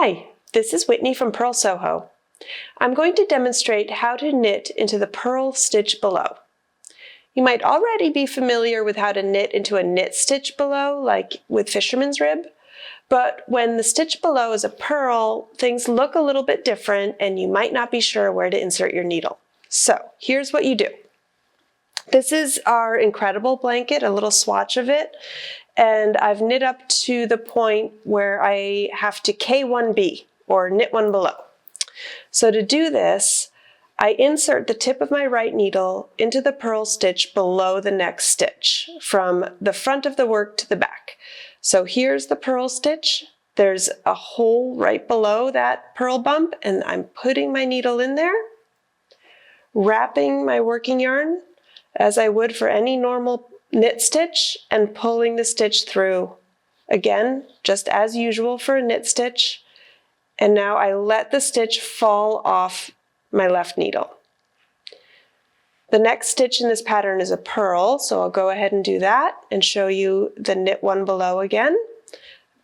Hi, this is Whitney from Purl Soho. I'm going to demonstrate how to knit into the purl stitch below. You might already be familiar with how to knit into a knit stitch below, like with fisherman's rib, but when the stitch below is a purl, things look a little bit different and you might not be sure where to insert your needle. So here's what you do. This is our incredible blanket, a little swatch of it, and I've knit up to the point where I have to K1B, or knit one below. So to do this, I insert the tip of my right needle into the purl stitch below the next stitch, from the front of the work to the back. So here's the purl stitch. There's a hole right below that purl bump, and I'm putting my needle in there, wrapping my working yarn as I would for any normal knit stitch, and pulling the stitch through. Again, just as usual for a knit stitch. And now I let the stitch fall off my left needle. The next stitch in this pattern is a purl, so I'll go ahead and do that and show you the knit one below again.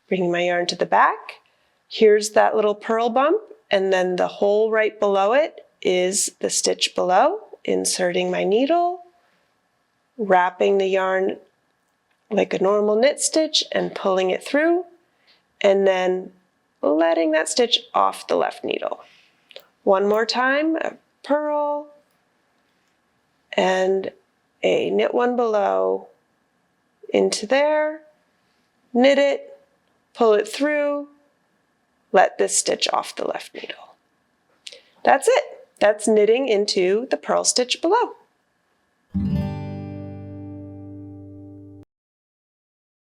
Bringing my yarn to the back. Here's that little purl bump, and then the hole right below it is the stitch below. Inserting my needle, wrapping the yarn like a normal knit stitch and pulling it through, and then letting that stitch off the left needle. One more time, a purl and a knit one below into there, knit it, pull it through, let this stitch off the left needle. That's it. That's knitting into the purl stitch below.